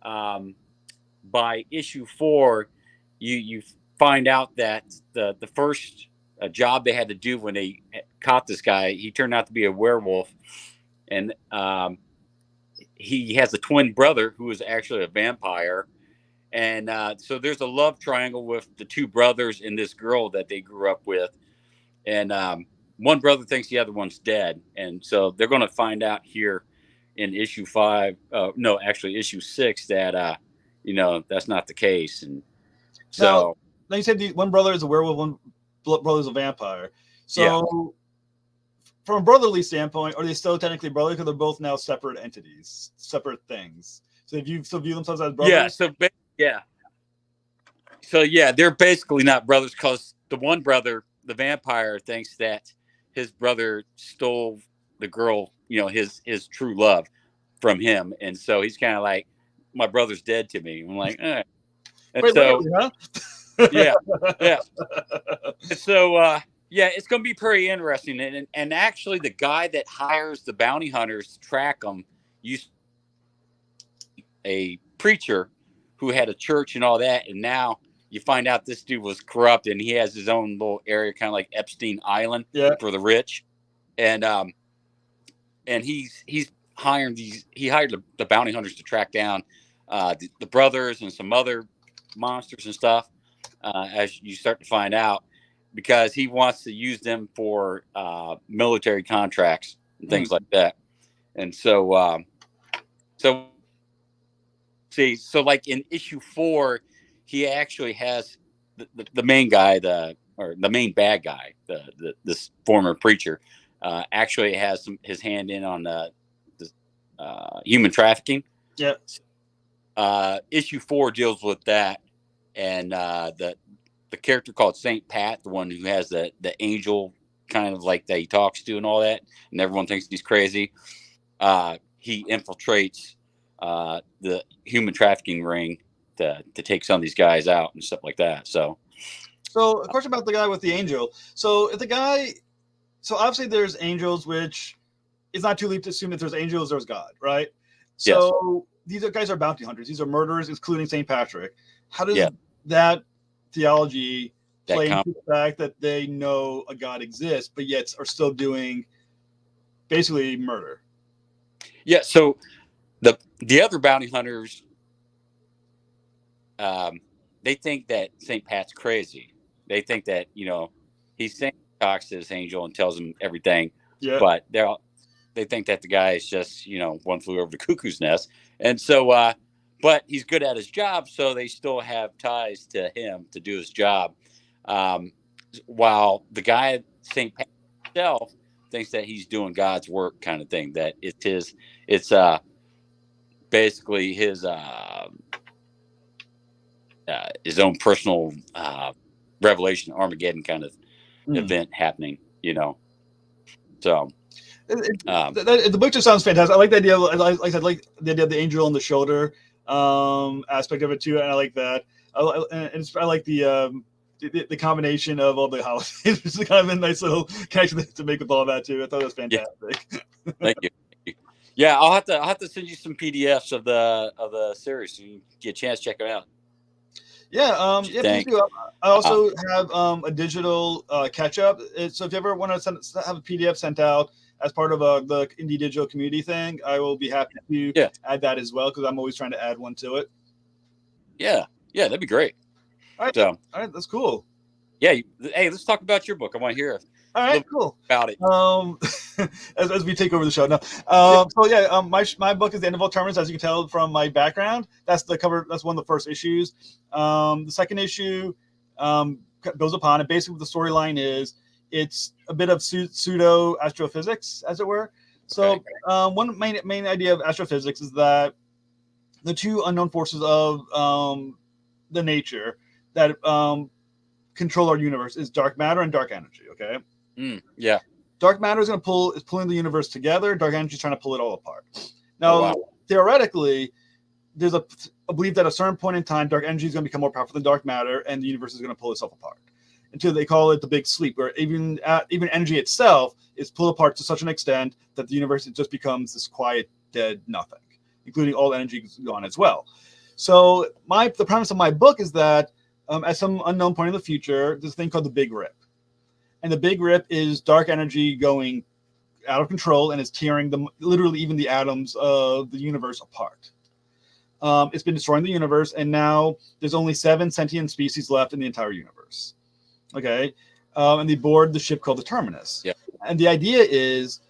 by issue 4, you find out that the first job they had to do when they caught this guy, he turned out to be a werewolf, and he has a twin brother who is actually a vampire. And so there's a love triangle with the two brothers and this girl that they grew up with. And one brother thinks the other one's dead. And so they're going to find out here in issue 5, no, actually issue 6, that, that's not the case. And so now you said one brother is a werewolf, one brother is a vampire. So from a brotherly standpoint, are they still technically brothers, because they're both now separate entities, separate things? So if you still view themselves as brothers? So they're basically not brothers, because the one brother, the vampire, thinks that his brother stole the girl, his true love from him. And so he's kind of like, my brother's dead to me. I'm like, eh. And wait, so, really, huh? yeah. And so, it's going to be pretty interesting. And actually, the guy that hires the bounty hunters to track them used to be a preacher who had a church and all that. And now you find out this dude was corrupt, and he has his own little area, kind of like Epstein Island for the rich, and he's hiring he hired the bounty hunters to track down the brothers and some other monsters and stuff, as you start to find out, because he wants to use them for military contracts and things like that. And so like in issue 4, he actually has the main guy, the main bad guy, this former preacher, actually has his hand in on the human trafficking. Yeah. Issue 4 deals with that, and the character called Saint Pat, the one who has the angel kind of like that he talks to and all that, and everyone thinks he's crazy. He infiltrates the human trafficking ring to take some of these guys out and stuff like that. So a question about the guy with the angel. So obviously there's angels, which it's not too late to assume that there's angels, there's God, right? So these guys are bounty hunters. These are murderers, including St. Patrick. How does that theology play into the fact that they know a God exists, but yet are still doing basically murder? Yeah, so the other bounty hunters, they think that St. Pat's crazy. They think that, he's saying he talks to this angel and tells him everything, but they think that the guy is just, one flew over the cuckoo's nest. And so, but he's good at his job, so they still have ties to him to do his job. While the guy, St. Pat himself, thinks that he's doing God's work, kind of thing, that it's basically his own personal revelation, Armageddon kind of event happening, So the book just sounds fantastic. I like the idea. I like the idea of the angel on the shoulder aspect of it too, and I like that. I like the combination of all the holidays. It's kind of a nice little connection to make with all that too. I thought it was fantastic. Thank you. Yeah, I'll have to send you some PDFs of the series so you get a chance to check them out. Yeah, please do. I also have a digital catch up. So if you ever want to have a PDF sent out as part of the indie digital community thing, I will be happy to add that as well, because I'm always trying to add one to it. Yeah, that'd be great. All right, all right, that's cool. Yeah, hey, let's talk about your book. I want to hear. All right, cool. About it. As we take over the show now. My book is The End of All Terminus, as you can tell from my background. That's the cover. That's one of the first issues. The second issue goes upon it. Basically, what the storyline is, it's a bit of pseudo astrophysics, as it were. So, one main idea of astrophysics is that the two unknown forces of the nature that control our universe is dark matter and dark energy. Okay. Dark matter is pulling the universe together. Dark energy is trying to pull it all apart. Now, theoretically, there's a belief that at a certain point in time, dark energy is going to become more powerful than dark matter, and the universe is going to pull itself apart. Until they call it the big sleep, where even energy itself is pulled apart to such an extent that the universe just becomes this quiet, dead nothing, including all energy gone as well. So the premise of my book is that at some unknown point in the future, there's a thing called the Big Rip. And the Big Rip is dark energy going out of control and is tearing literally even the atoms of the universe apart. It's been destroying the universe, and now there's only 7 sentient species left in the entire universe. Okay, and they board the ship called the Terminus. And the idea is,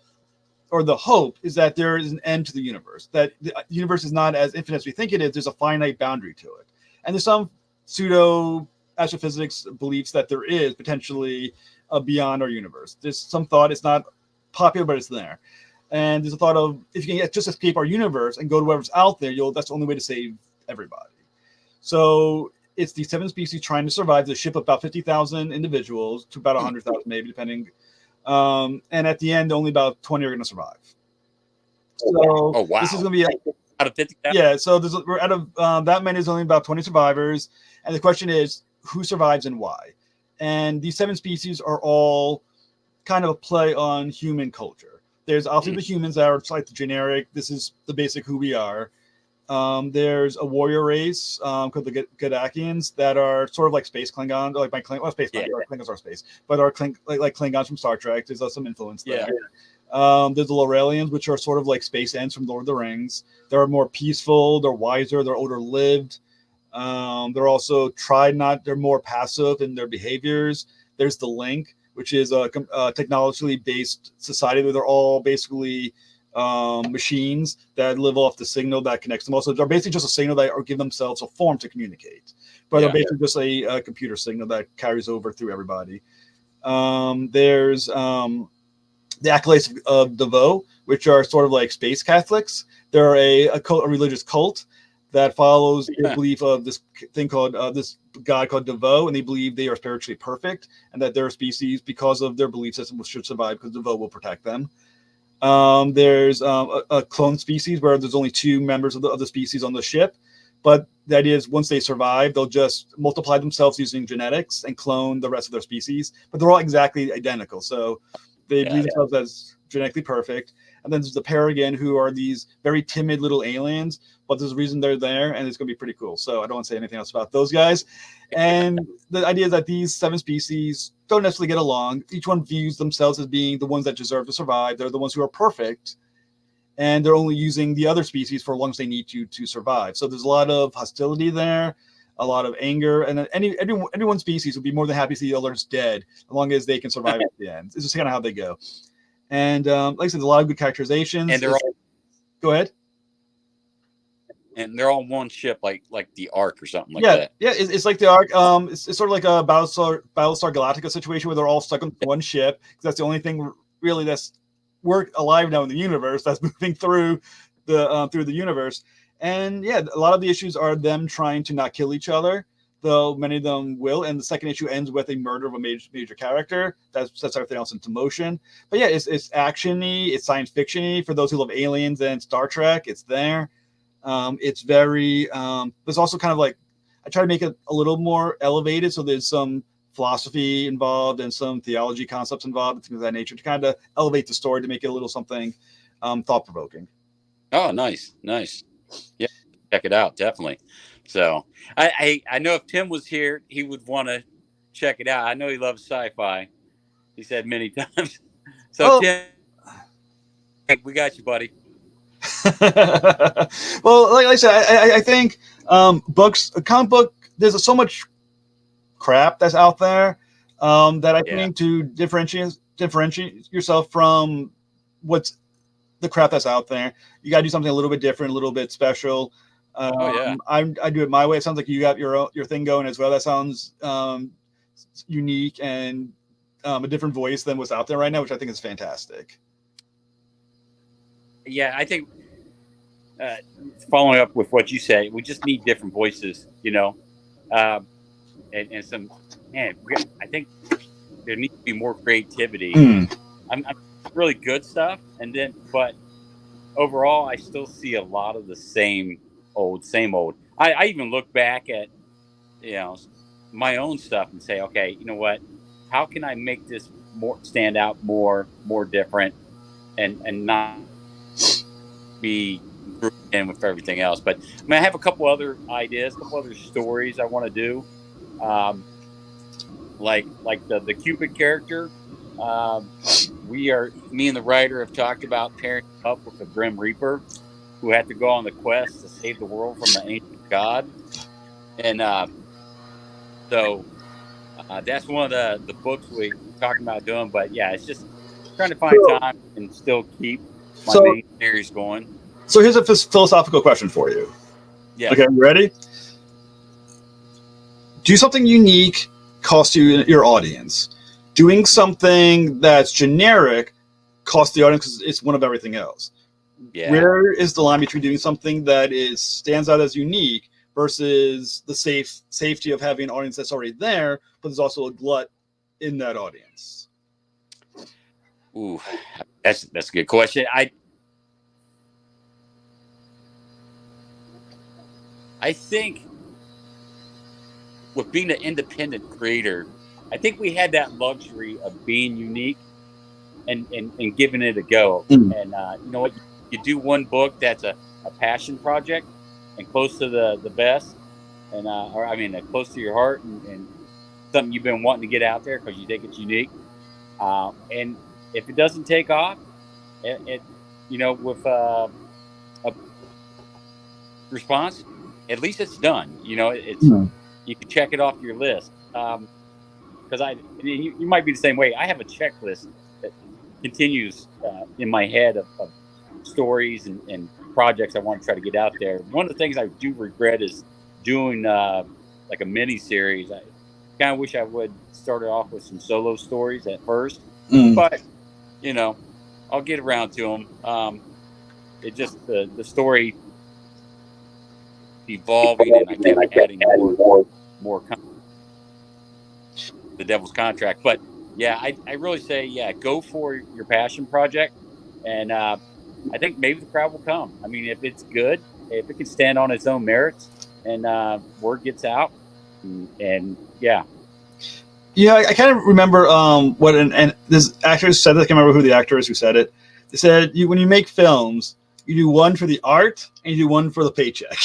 or the hope is, that there is an end to the universe. That the universe is not as infinite as we think it is. There's a finite boundary to it, and there's some pseudo astrophysics beliefs that there is potentially beyond our universe. There's some thought, it's not popular, but it's there. And there's a thought of, if you can just escape our universe and go to whatever's out there, that's the only way to save everybody. So it's these 7 species trying to survive. The ship of about 50,000 individuals to about 100,000, maybe, depending. And at the end, only about 20 are going to survive. So this is going to be out of 50,000. Yeah, so we're out of that many. Is only about 20 survivors, and the question is, who survives and why? And these 7 species are all kind of a play on human culture. There's obviously the humans that are like the generic, this is the basic who we are. There's a warrior race called the Gadakians that are sort of like space Klingons, like space Klingons, Klingons are space, but are like Klingons from Star Trek. There's some influence there. There's the Laurelians, which are sort of like space Ents from Lord of the Rings. They're more peaceful, they're wiser, they're older lived. They're also they're more passive in their behaviors. There's the Link, which is a technologically based society where they're all basically machines that live off the signal that connects them. Also, they're basically just a signal that or give themselves a form to communicate, but they're basically just a computer signal that carries over through everybody. There's the Acolytes of Devoe, which are sort of like space Catholics. They're a religious cult that follows the belief of this thing called this god called Devoe, and they believe they are spiritually perfect and that their species, because of their belief system, should survive because Devoe will protect them. There's a clone species where there's only 2 members of the species on the ship, but the idea is once they survive, they'll just multiply themselves using genetics and clone the rest of their species, but they're all exactly identical. So they believe themselves as genetically perfect. And then there's the Paragon, who are these very timid little aliens, but there's a reason they're there, and it's going to be pretty cool. So I don't want to say anything else about those guys. And the idea is that these 7 species don't necessarily get along. Each one views themselves as being the ones that deserve to survive. They're the ones who are perfect, and they're only using the other species for as long as they need to survive. So there's a lot of hostility there, a lot of anger, and every one species would be more than happy to see the others dead as long as they can survive at the end. It's just kind of how they go. And like I said, there's a lot of good characterizations. And they're all, go ahead. And they're all on one ship, like the Ark or something like that. Yeah, it's like the Ark. It's sort of like a Battlestar Galactica situation where they're all stuck on one ship. That's the only thing really we're alive now in the universe that's moving through the universe. And yeah, a lot of the issues are them trying to not kill each other, though many of them will. And the second issue ends with a murder of a major character that sets everything else into motion. But yeah, it's action-y, it's science fiction-y. For those who love aliens and Star Trek, it's there. It's very there's also kind of like I try to make it a little more elevated, so there's some philosophy involved and some theology concepts involved and things of that nature to kind of elevate the story to make it a little something thought-provoking. Oh, nice. Yeah, check it out, definitely. So I know if Tim was here, he would want to check it out. I know he loves sci-fi. He said many times. So Tim, we got you, buddy. Well, like I said, I think comic book, there's so much crap that's out there that I think to differentiate yourself from what's the crap that's out there, you got to do something a little bit different, a little bit special. I do it my way. It sounds like you got your thing going as well. That sounds unique and a different voice than what's out there right now, which I think is fantastic. Yeah, I think following up with what you said, we just need different voices, and some. Man, I think there needs to be more creativity. I'm really good stuff, but overall, I still see a lot of the same old. I even look back at my own stuff and say, okay, you know what? How can I make this more stand out, more different, and not be grouped in with everything else? But I have a couple other ideas, a couple other stories I want to do, like the Cupid character. Me and the writer have talked about pairing up with the Grim Reaper, who had to go on the quest to save the world from the ancient god, and so that's one of the books we're talking about doing. But yeah, it's just trying to find time and still keep my main series going. So here's a philosophical question for you. Yeah. Okay, you ready? Do something unique cost you your audience. Doing something that's generic costs the audience because it's one of everything else. Yeah. Where is the line between doing something that stands out as unique versus the safety of having an audience that's already there, but there's also a glut in that audience? Ooh, that's a good question. I think with being an independent creator, I think we had that luxury of being unique and giving it a go. And you know what? You do one book that's a passion project, and close to the best, and or I mean, close to your heart, and something you've been wanting to get out there because you think it's unique. And if it doesn't take off, it with a response, at least it's done. It's you can check it off your list. Because you might be the same way. I have a checklist that continues in my head of stories and projects I want to try to get out there. One of the things I do regret is doing like a mini series. I kind of wish I would start it off with some solo stories at first, but I'll get around to them. It just the story evolving, and I kept adding more the devil's contract. But yeah, I really say, go for your passion project, and I think maybe the crowd will come. I mean, if it's good, if it can stand on its own merits, and word gets out, and yeah. Yeah, I kind of remember what and this actor said. I can't remember who the actor is who said it. They said when you make films, you do one for the art and you do one for the paycheck.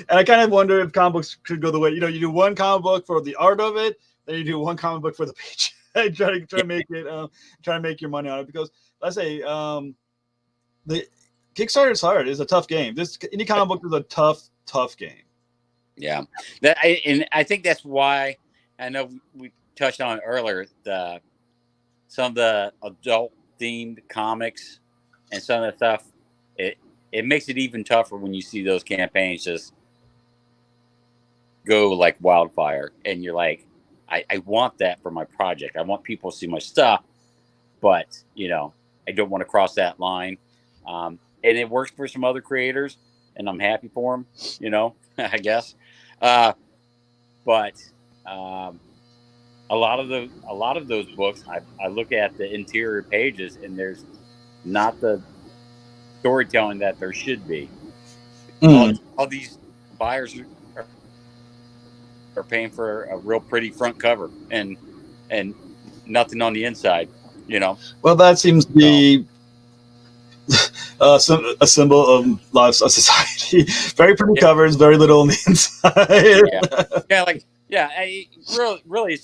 And I kind of wonder if comic books could go the way, you do one comic book for the art of it, then you do one comic book for the paycheck. try to make it, try to make your money on it, because let's say the Kickstarter is hard. It's a tough game. This indie comic book is a tough game. Yeah, I think that's why I know we touched on it earlier. Some of the adult themed comics and some of the stuff, it makes it even tougher when you see those campaigns just go like wildfire, and you're like, I want that for my project. I want people to see my stuff, but I don't want to cross that line. And it works for some other creators, and I'm happy for them. I guess. But a lot of those books, I look at the interior pages, and there's not the storytelling that there should be. All these buyers are paying for a real pretty front cover and nothing on the inside. Well, that seems to be a symbol of life society. Very pretty covers, very little on the inside. Really,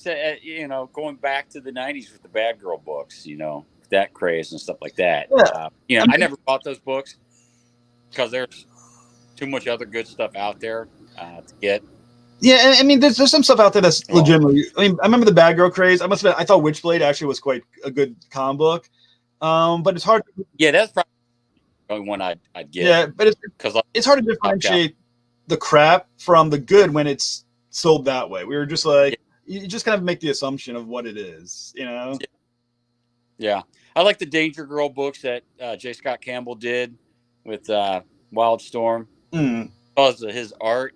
going back to the '90s with the Bad Girl books, that craze and stuff like that. I never bought those books because there's too much other good stuff out there to get. Yeah, I mean, there's some stuff out there that's legitimately. I mean, I remember the Bad Girl craze. I thought Witchblade actually was quite a good comic book, but it's hard. Yeah, that's probably the only one I'd get. Yeah, but it's hard to differentiate the crap from the good when it's sold that way. We were just like, you just kind of make the assumption of what it is, Yeah, I like the Danger Girl books that J. Scott Campbell did with Wildstorm because of his art.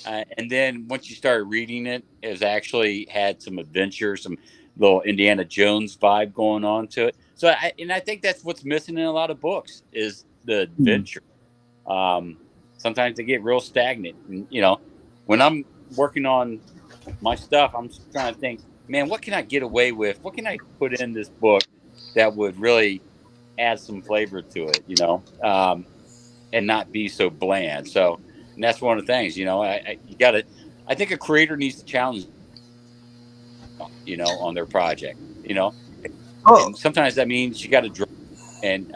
And then once you started reading it, it actually had some adventure, some little Indiana Jones vibe going on to it. So, I think that's what's missing in a lot of books is the adventure. Sometimes they get real stagnant. And, when I'm working on my stuff, I'm trying to think, man, what can I get away with? What can I put in this book that would really add some flavor to it, and not be so bland. So, and that's one of the things, I think a creator needs to challenge, on their project, and sometimes that means you got to draw and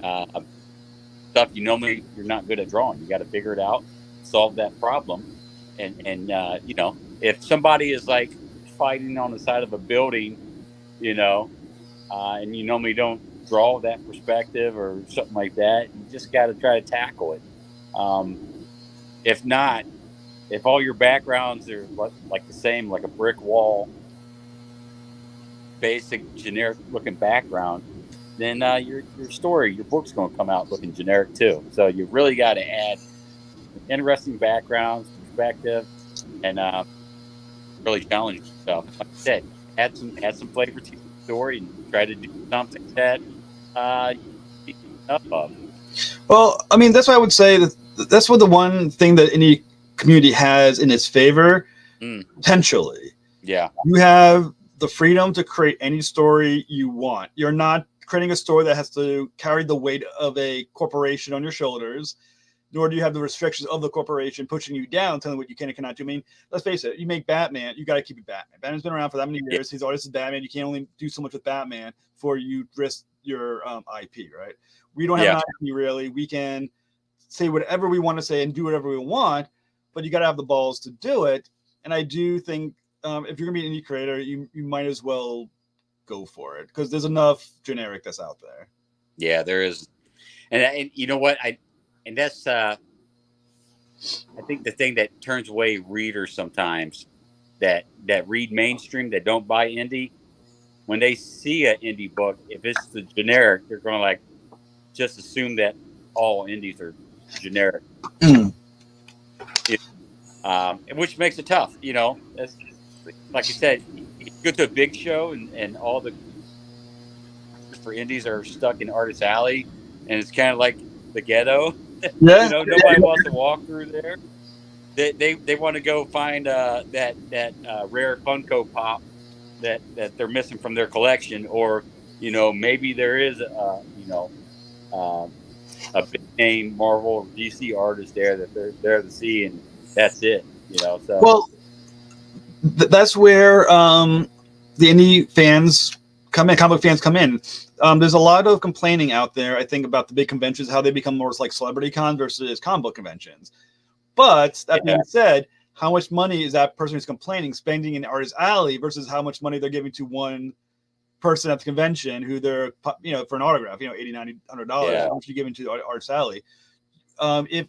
stuff you're not good at drawing. You got to figure it out, solve that problem. And if somebody is like fighting on the side of a building, and you normally don't draw that perspective or something like that, you just got to try to tackle it. If not, if all your backgrounds are like the same, like a brick wall, basic generic looking background, then your story, your book's going to come out looking generic too. So you really got to add interesting backgrounds, perspective, and really challenge yourself. Like I said, add some flavor to your story and try to do something that you up of. Well, I mean, that's why I would say that's what the one thing that any community has in its favor, potentially. Yeah. You have the freedom to create any story you want. You're not creating a story that has to carry the weight of a corporation on your shoulders. nor do you have the restrictions of the corporation pushing you down, telling what you can and cannot do. I mean, let's face it, you make Batman, you got to keep it Batman. Batman's been around for that many years. His artist is Batman. You can't only do so much with Batman before you risk your IP, right? We don't have an IP really. We can say whatever we want to say and do whatever we want, but you got to have the balls to do it. And I do think if you're going to be an indie creator, you might as well go for it because there's enough generic that's out there. Yeah, there is. And you know what? That's I think the thing that turns away readers sometimes that read mainstream, that don't buy indie, when they see an indie book, if it's the generic, they're going to like just assume that all indies are generic. Which makes it tough, you know. That's, like you said, you go to a big show and all the for indies are stuck in Artist Alley, and it's kind of like the ghetto. Yeah. You know, nobody wants to walk through there. They want to go find that rare Funko Pop that they're missing from their collection, or you know, maybe there is a big name Marvel or DC artist there that they're there to see, and that's it. You know, so well, that's where the indie fans come in, comic fans come in. There's a lot of complaining out there, I think, about the big conventions, how they become more like celebrity cons versus comic book conventions. But that being said, how much money is that person who's complaining spending in Artist Alley versus how much money they're giving to one person at the convention who they're, you know, for an autograph, you know, $80, $90, $100, how much you giving to Artist Alley? If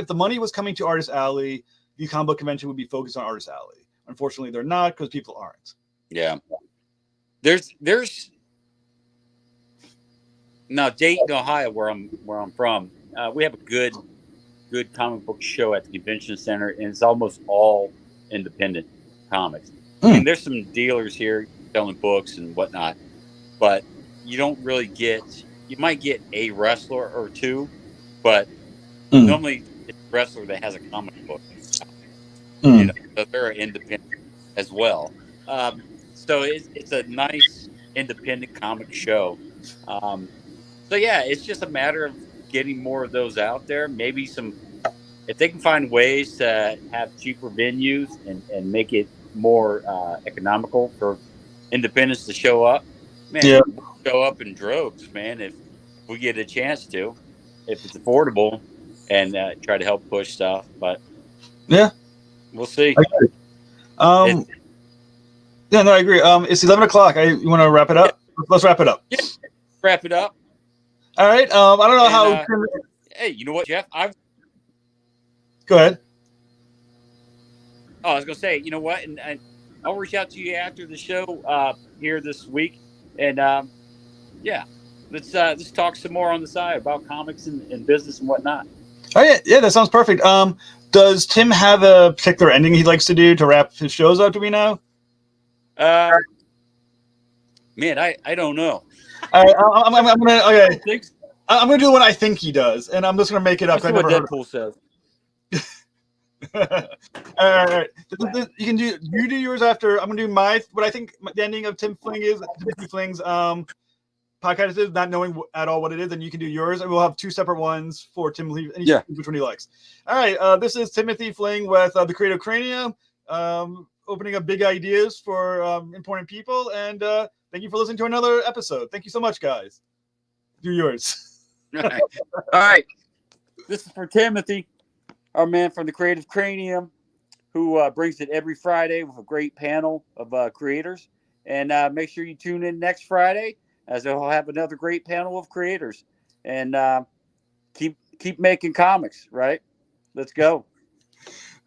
the money was coming to Artist Alley, the comic book convention would be focused on Artist Alley. Unfortunately, they're not because people aren't. Yeah. There's now Dayton, Ohio, where I'm from. We have a good comic book show at the convention center, and it's almost all independent comics. I mean, there's some dealers here selling books and whatnot, but you don't really get. You might get a wrestler or two, but normally it's a wrestler that has a comic book. You know, so they're independent as well. So it's a nice independent comic show. So yeah, it's just a matter of getting more of those out there. Maybe if they can find ways to have cheaper venues and make it more economical for independents to show up. Man, show up in droves, man. If we get a chance to, if it's affordable, and try to help push stuff. But we'll see. I agree. It's 11 o'clock. You want to wrap it up? Yeah. Let's wrap it up. Yeah. Wrap it up. All right. I don't know how. Hey, you know what, Jeff? Go ahead. Oh, I was gonna say, you know what, and I'll reach out to you after the show here this week, and let's talk some more on the side about comics and business and whatnot. Oh yeah, that sounds perfect. Does Tim have a particular ending he likes to do to wrap his shows up? Do we know? Man, I don't know. I'm gonna do what I think he does, and I'm just gonna make it up. That's what Deadpool says. All right. You do yours after. I'm gonna do what I think the ending of Tim Fling is. Timothy Fling's podcast is, not knowing at all what it is, and you can do yours, and we'll have two separate ones for Tim. Which one he likes. All right. This is Timothy Fling with the creator Cranium, opening up big ideas for important people, and thank you for listening to another episode. Thank you so much, guys. Do yours. All right. This is for Timothy, our man from the Creative Cranium, who brings it every Friday with a great panel of creators. And make sure you tune in next Friday, as they'll have another great panel of creators. And keep making comics, right? Let's go.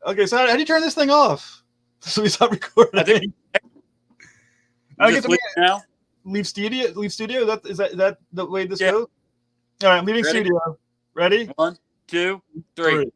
Okay, so how do you turn this thing off? So we stop recording. I think now. Leave studio. Is that the way this goes? All right, I'm leaving studio. Ready? 1, 2, 3.